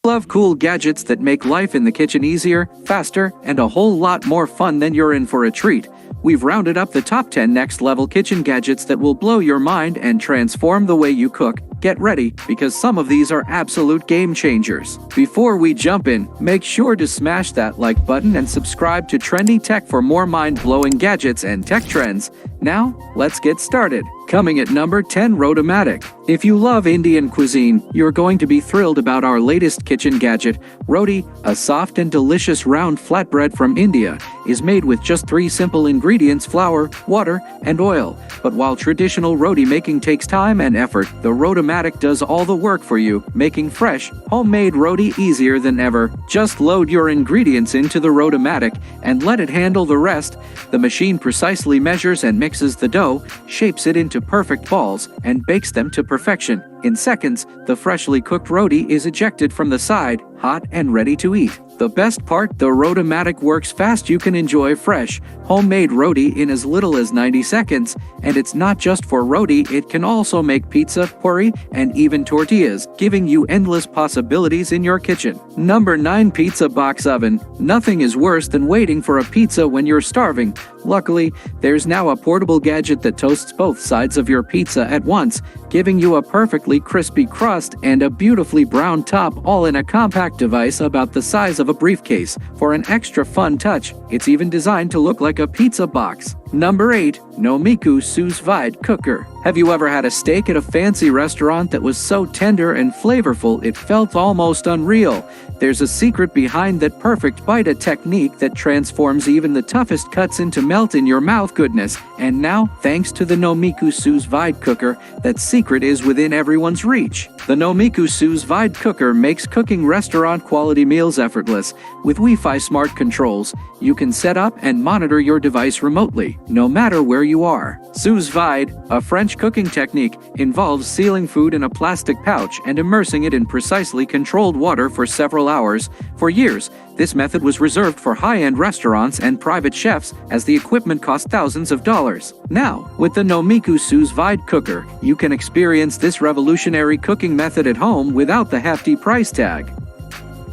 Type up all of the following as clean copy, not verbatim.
Love cool gadgets that make life in the kitchen easier, faster, and a whole lot more fun? Then you're in for a treat. We've rounded up the top 10 next-level kitchen gadgets that will blow your mind and transform the way you cook. Get ready, because some of these are absolute game changers. Before we jump in, make sure to smash that like button and subscribe to Trendy Tech for more mind-blowing gadgets and tech trends. Now, let's get started. Coming at number 10, Rotomatic. If you love Indian cuisine, you're going to be thrilled about our latest kitchen gadget. Roti, a soft and delicious round flatbread from India, is made with just 3 simple ingredients: flour, water, and oil. But while traditional roti making takes time and effort, the Rotomatic does all the work for you, making fresh, homemade roti easier than ever. Just load your ingredients into the Rotomatic and let it handle the rest. The machine precisely measures and mixes the dough, shapes it into perfect balls, and bakes them to perfection. In seconds, the freshly cooked roti is ejected from the side, hot and ready to eat. The best part, the Rotomatic works fast. You can enjoy fresh, homemade roti in as little as 90 seconds. And it's not just for roti, it can also make pizza, puri, and even tortillas, giving you endless possibilities in your kitchen. Number 9, Pizza Box Oven. Nothing is worse than waiting for a pizza when you're starving. Luckily, there's now a portable gadget that toasts both sides of your pizza at once, giving you a perfectly crispy crust and a beautifully brown top, all in a compact device about the size of a briefcase. For an extra fun touch, it's even designed to look like a pizza box. Number 8, Nomiku Sous Vide Cooker. Have you ever had a steak at a fancy restaurant that was so tender and flavorful it felt almost unreal? There's a secret behind that perfect bite, a technique that transforms even the toughest cuts into melt-in-your-mouth goodness. And now, thanks to the Nomiku Sous Vide Cooker, that secret is within everyone's reach. The Nomiku Sous Vide Cooker makes cooking restaurant-quality meals effortless. With Wi-Fi smart controls, you can set up and monitor your device remotely, no matter where you are. Sous vide, a French cooking technique, involves sealing food in a plastic pouch and immersing it in precisely controlled water for several hours. For years, this method was reserved for high-end restaurants and private chefs, as the equipment cost thousands of dollars. Now, with the Nomiku Sous Vide Cooker, you can experience this revolutionary cooking method at home without the hefty price tag.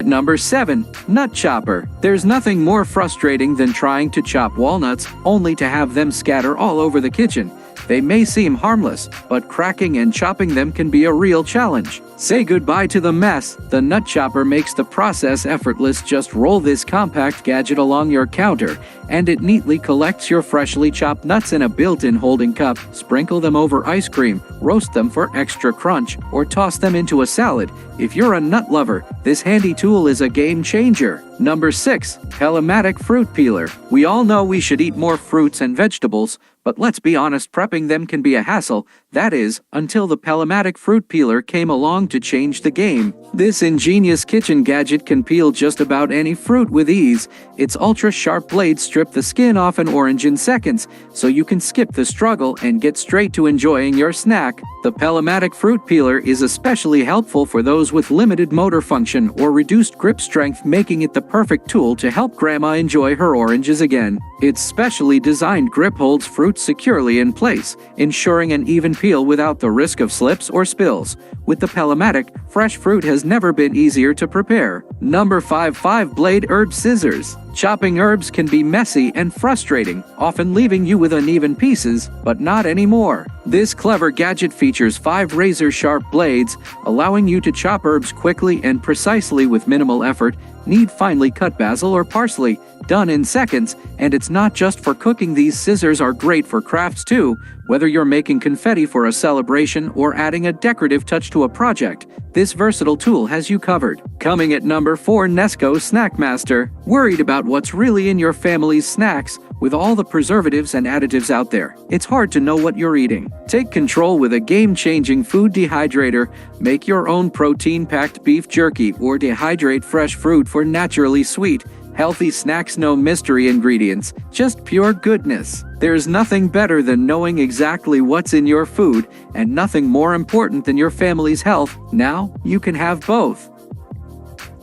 Number 7, Nut Chopper. There's nothing more frustrating than trying to chop walnuts only to have them scatter all over the kitchen. They may seem harmless, but cracking and chopping them can be a real challenge. Say goodbye to the mess. The Nut Chopper makes the process effortless. Just roll this compact gadget along your counter, and it neatly collects your freshly chopped nuts in a built-in holding cup. Sprinkle them over ice cream, roast them for extra crunch, or toss them into a salad. If you're a nut lover, this handy tool is a game changer. Number 6, Pelamatic Fruit Peeler. We all know we should eat more fruits and vegetables, but let's be honest, prepping them can be a hassle. That is, until the Pelamatic Fruit Peeler came along to change the game. This ingenious kitchen gadget can peel just about any fruit with ease. Its ultra-sharp blades strip the skin off an orange in seconds, so you can skip the struggle and get straight to enjoying your snack. The Pelamatic Fruit Peeler is especially helpful for those with limited motor function or reduced grip strength, making it the perfect tool to help Grandma enjoy her oranges again. Its specially designed grip holds fruit securely in place, ensuring an even peel without the risk of slips or spills. With the Pelamatic, fresh fruit has never been easier to prepare. Number 5, 5-blade herb scissors. Chopping herbs can be messy and frustrating, often leaving you with uneven pieces, but not anymore. This clever gadget features 5 razor-sharp blades, allowing you to chop herbs quickly and precisely with minimal effort. Need finely cut basil or parsley? Done in seconds. And it's not just for cooking. These scissors are great for crafts too. Whether you're making confetti for a celebration or adding a decorative touch to a project, this versatile tool has you covered. Coming at number 4, Nesco Snackmaster. Worried about what's really in your family's snacks? With all the preservatives and additives out there, it's hard to know what you're eating. Take control with a game-changing food dehydrator. Make your own protein-packed beef jerky or dehydrate fresh fruit for naturally sweet, healthy snacks. No mystery ingredients, just pure goodness. There's nothing better than knowing exactly what's in your food, and nothing more important than your family's health. Now, you can have both.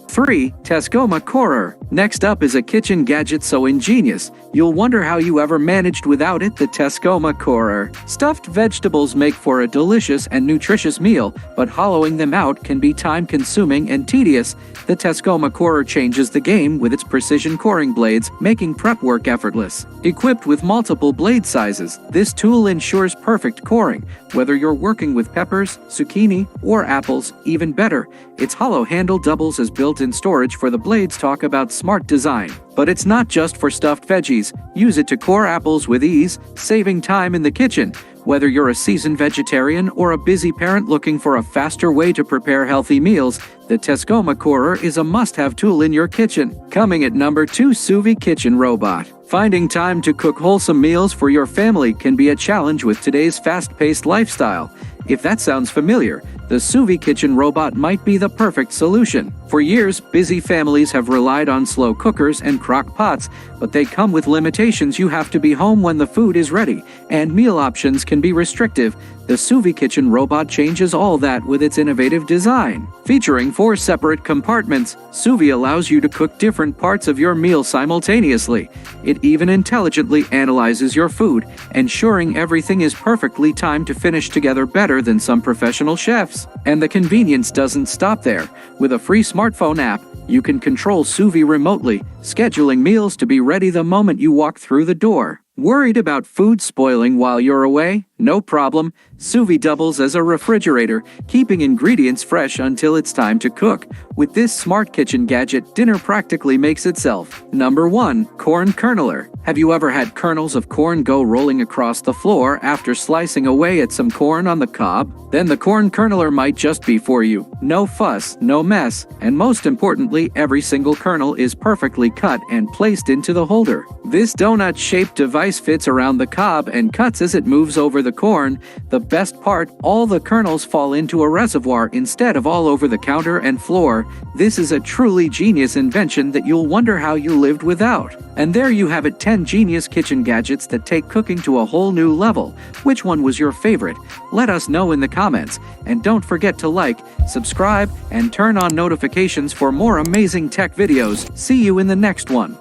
3. Tescoma Corer. Next up is a kitchen gadget so ingenious, You'll wonder how you ever managed without it. The Tescoma Corer. Stuffed vegetables make for a delicious and nutritious meal, but hollowing them out can be time-consuming and tedious. The Tescoma Corer changes the game with its precision coring blades, making prep work effortless. Equipped with multiple blade sizes, this tool ensures perfect coring, whether you're working with peppers, zucchini, or apples. Even better, its hollow handle doubles as built-in storage for the blades. Talk about smart design. But it's not just for stuffed veggies. Use it to core apples with ease, saving time in the kitchen. Whether you're a seasoned vegetarian or a busy parent looking for a faster way to prepare healthy meals, the Tescoma Corer is a must-have tool in your kitchen. Coming at number 2, Sous Vide Kitchen Robot. Finding time to cook wholesome meals for your family can be a challenge with today's fast-paced lifestyle. If that sounds familiar, the Sous Vide Kitchen Robot might be the perfect solution. For years, busy families have relied on slow cookers and crock pots, but they come with limitations. You have to be home when the food is ready, and meal options can be restrictive. The Sous Vide Kitchen Robot changes all that with its innovative design. Featuring 4 separate compartments, Sous Vide allows you to cook different parts of your meal simultaneously. It even intelligently analyzes your food, ensuring everything is perfectly timed to finish together better than some professional chefs. And the convenience doesn't stop there. With a free smartphone app, you can control Sous Vide remotely, scheduling meals to be ready the moment you walk through the door. Worried about food spoiling while you're away? No problem. Sous Vide doubles as a refrigerator, keeping ingredients fresh until it's time to cook. With this smart kitchen gadget, dinner practically makes itself. Number 1. Corn Kerneler. Have you ever had kernels of corn go rolling across the floor after slicing away at some corn on the cob? Then the Corn Kerneler might just be for you. No fuss, no mess, and most importantly, every single kernel is perfectly cut and placed into the holder. This donut-shaped device fits around the cob and cuts as it moves over the corn. The best part, all the kernels fall into a reservoir instead of all over the counter and floor. This is a truly genius invention that you'll wonder how you lived without. And there you have it, 10 genius kitchen gadgets that take cooking to a whole new level. Which one was your favorite? Let us know in the comments. And don't forget to like, subscribe, and turn on notifications for more amazing tech videos. See you in the next one.